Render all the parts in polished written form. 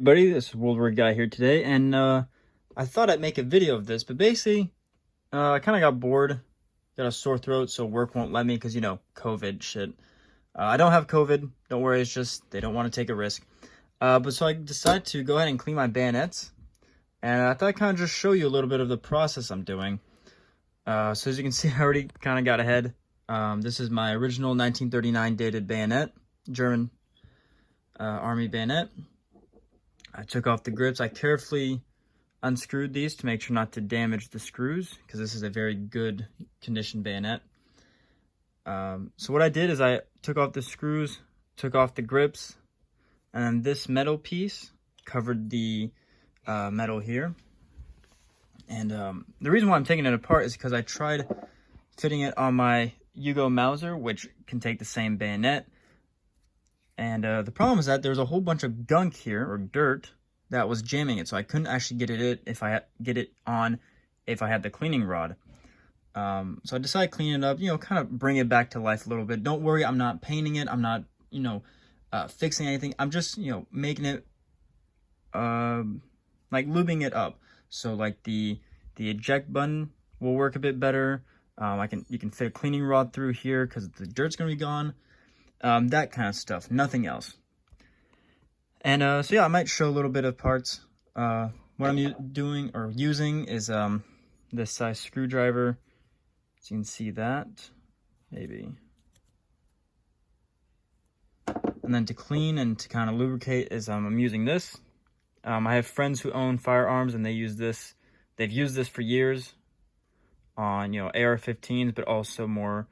Buddy, this is World War Guy here today, and I thought I'd make a video of this, but basically, I kind of got bored, got a sore throat, so work won't let me because, you know, COVID shit. I don't have COVID, don't worry, it's just they don't want to take a risk. But so I decided to go ahead and clean my bayonets, and I thought I'd kind of just show you a little bit of the process I'm doing. So as you can see, I already kind of got ahead. This is my original 1939 dated bayonet, German Army bayonet. I took off the grips. I carefully unscrewed these to make sure not to damage the screws because this is a very good condition bayonet. So what I did is I took off the screws, took off the grips, and this metal piece covered the metal here. And the reason why I'm taking it apart is because I tried fitting it on my Hugo Mauser, which can take the same bayonet. And the problem is that there's a whole bunch of gunk here, or dirt, that was jamming it. So I couldn't actually get it on if I had the cleaning rod. So I decided to clean it up, you know, kind of bring it back to life a little bit. Don't worry, I'm not painting it. I'm not, you know, fixing anything. I'm just, you know, making it, like lubing it up. So like the eject button will work a bit better. You can fit a cleaning rod through here because the dirt's gonna be gone. That kind of stuff, nothing else. And so yeah, I might show a little bit of parts. What I'm doing or using is this size screwdriver. So you can see that, maybe. And then to clean and to kind of lubricate is I'm using this. I have friends who own firearms and they use this. They've used this for years on, you know, AR-15s, but also more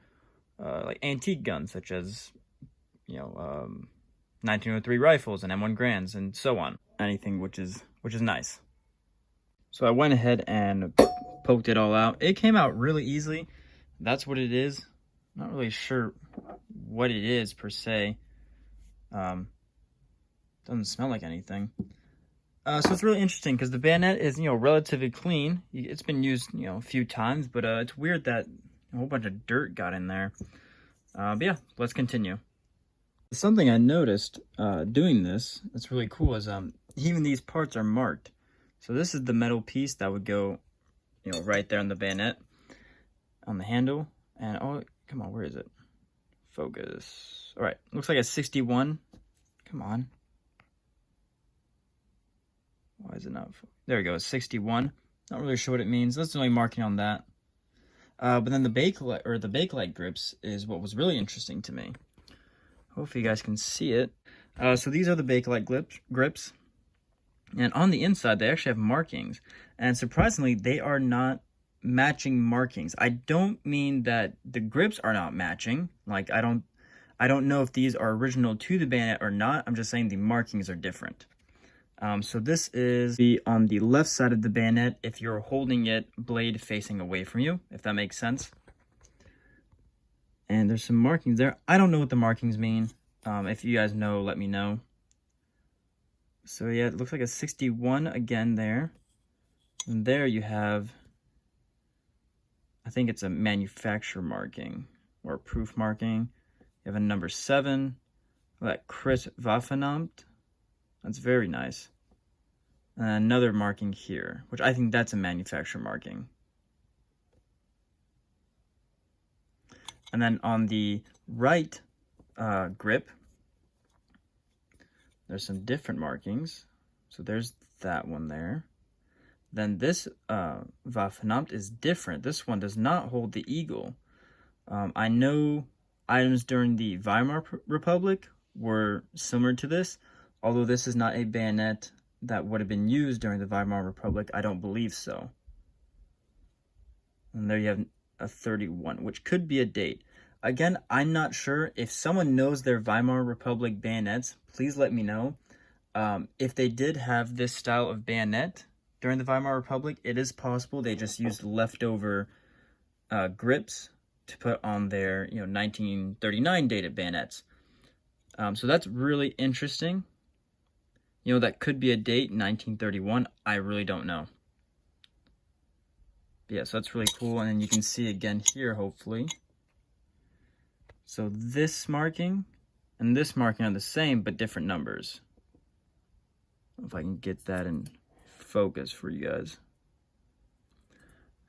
like antique guns such as, you know, 1903 rifles and M1 Grands and so on. Anything which is nice. So I went ahead and poked it all out. It came out really easily. That's what it is. Not really sure what it is per se. Doesn't smell like anything. So it's really interesting because the bayonet is, you know, relatively clean. It's been used, you know, a few times, but it's weird that a whole bunch of dirt got in there. But yeah, let's continue. Something I noticed doing this that's really cool is even these parts are marked. So this is the metal piece that would go, you know, right there on the bayonet, on the handle. And oh, come on, where is it? Focus. All right, looks like a 61. Come on. Why is it not? There we go, 61. Not really sure what it means. That's the only marking on that. But then the Bakelite grips is what was really interesting to me. Hopefully you guys can see it. So these are the Bakelite grips. And on the inside, they actually have markings. And surprisingly, they are not matching markings. I don't mean that the grips are not matching. Like, I don't know if these are original to the bayonet or not. I'm just saying the markings are different. So this is on the left side of the bayonet if you're holding it blade facing away from you, if that makes sense. And there's some markings there. I don't know what the markings mean. If you guys know, let me know. So yeah, it looks like a 61 again there. And there you have, I think it's a manufacturer marking or a proof marking. You have a number 7, that Chris Waffenamt. That's very nice. And another marking here, which I think that's a manufacturer marking. And then on the right grip, there's some different markings. So there's that one there. Then this Waffenamt is different. This one does not hold the eagle. I know items during the Weimar Republic were similar to this, although this is not a bayonet that would have been used during the Weimar Republic. I don't believe so. And there you have a 31, which could be a date. Again, I'm not sure. If someone knows their Weimar Republic bayonets, please let me know. If they did have this style of bayonet during the Weimar Republic, it is possible they just used leftover grips to put on their, you know, 1939 dated bayonets. So that's really interesting. You know, that could be a date, 1931. I really don't know. But yeah, so that's really cool. And then you can see again here, hopefully. So this marking and this marking are the same, but different numbers. If I can get that in focus for you guys.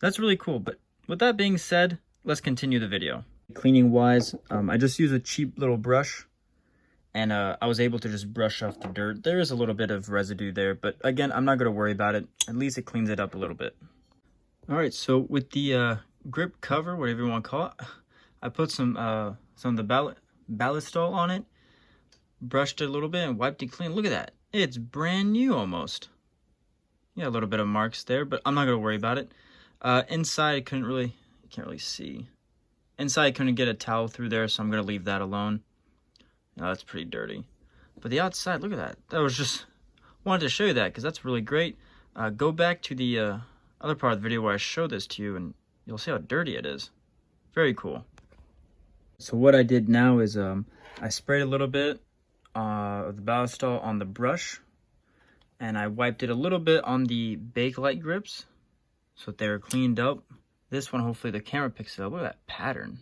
That's really cool. But with that being said, let's continue the video. Cleaning wise, I just use a cheap little brush, and I was able to just brush off the dirt. There is a little bit of residue there, but again, I'm not going to worry about it. At least it cleans it up a little bit. All right, so with the grip cover, whatever you want to call it, I put some of the ballistol on it, brushed it a little bit, and wiped it clean. Look at that. It's brand new almost. Yeah, a little bit of marks there, but I'm not going to worry about it. Inside, I can't really see. Inside, I couldn't get a towel through there, so I'm going to leave that alone. That's pretty dirty. But the outside, look at that. That was just, wanted to show you that because that's really great. Go back to the other part of the video where I showed this to you, and you'll see how dirty it is. Very cool. So what I did now is I sprayed a little bit of the ballistol on the brush, and I wiped it a little bit on the Bakelite grips so that they were cleaned up. This one, hopefully the camera picks it up. Look at that pattern.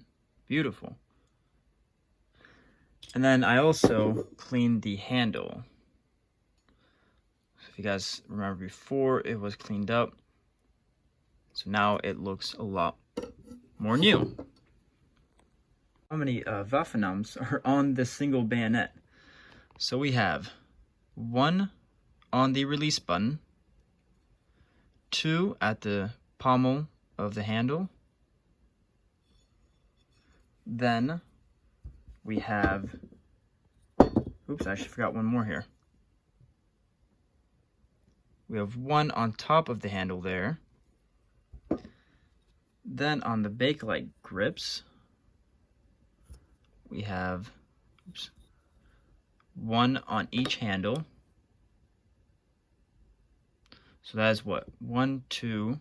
Beautiful. And then I also cleaned the handle. If you guys remember before, it was cleaned up. So now it looks a lot more new. How many Waffenarms are on this single bayonet? So we have 1 on the release button, 2 at the pommel of the handle. Then we have, oops, I actually forgot one more here. We have 1 on top of the handle there. Then on the Bakelite grips, we have 1 on each handle. So that is what? 1, 2,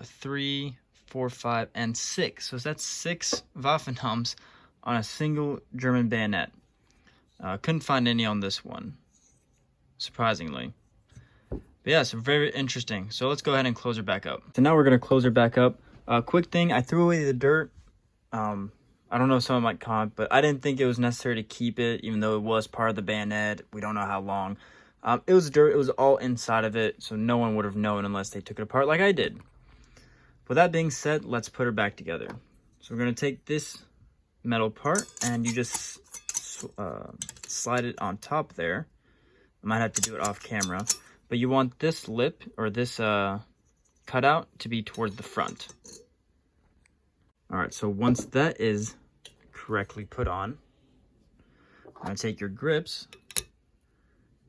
3, 4, 5, and 6. So that's 6 Waffenarms on a single German bayonet. Couldn't find any on this one, surprisingly. But yeah, so very interesting. So let's go ahead and close her back up. So now we're going to close her back up. Quick thing, I threw away the dirt. I don't know if someone might comment, but I didn't think it was necessary to keep it, even though it was part of the bayonet. We don't know how long. It was dirt. It was all inside of it, so no one would have known unless they took it apart like I did. With that being said, let's put her back together. So we're going to take this metal part, and you just slide it on top there. I might have to do it off camera. But you want this lip, or this cutout, to be towards the front. Alright, so once that is correctly put on, I'm going to take your grips,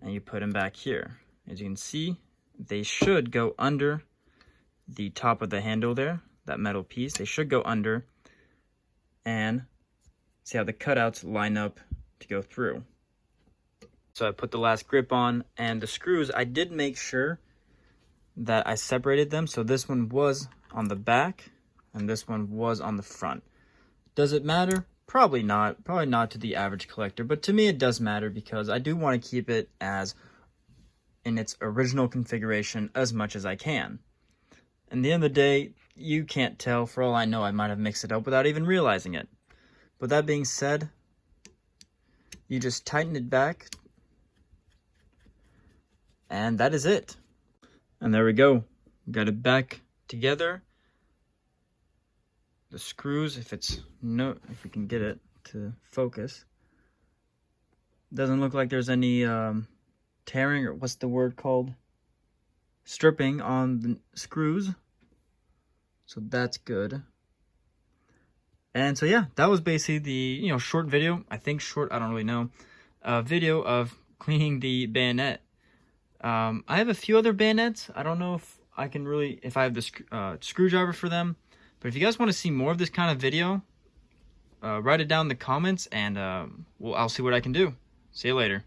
and you put them back here. As you can see, they should go under the top of the handle there, that metal piece. They should go under, and see how the cutouts line up to go through. So I put the last grip on, and the screws, I did make sure that I separated them. So this one was on the back, and this one was on the front. Does it matter? Probably not. Probably not to the average collector, but to me it does matter because I do want to keep it as in its original configuration as much as I can. And at the end of the day, you can't tell. For all I know, I might have mixed it up without even realizing it. But that being said, you just tighten it back, and that is it. And there we go. Got it back together. The screws, if we can get it to focus, doesn't look like there's any tearing, or what's the word called? Stripping on the screws. So that's good. And so yeah, that was basically the short video. I think short, I don't really know. Video of cleaning the bayonet. I have a few other bayonets. I don't know if I can really, if I have the screwdriver for them. But if you guys want to see more of this kind of video, write it down in the comments, and I'll see what I can do. See you later.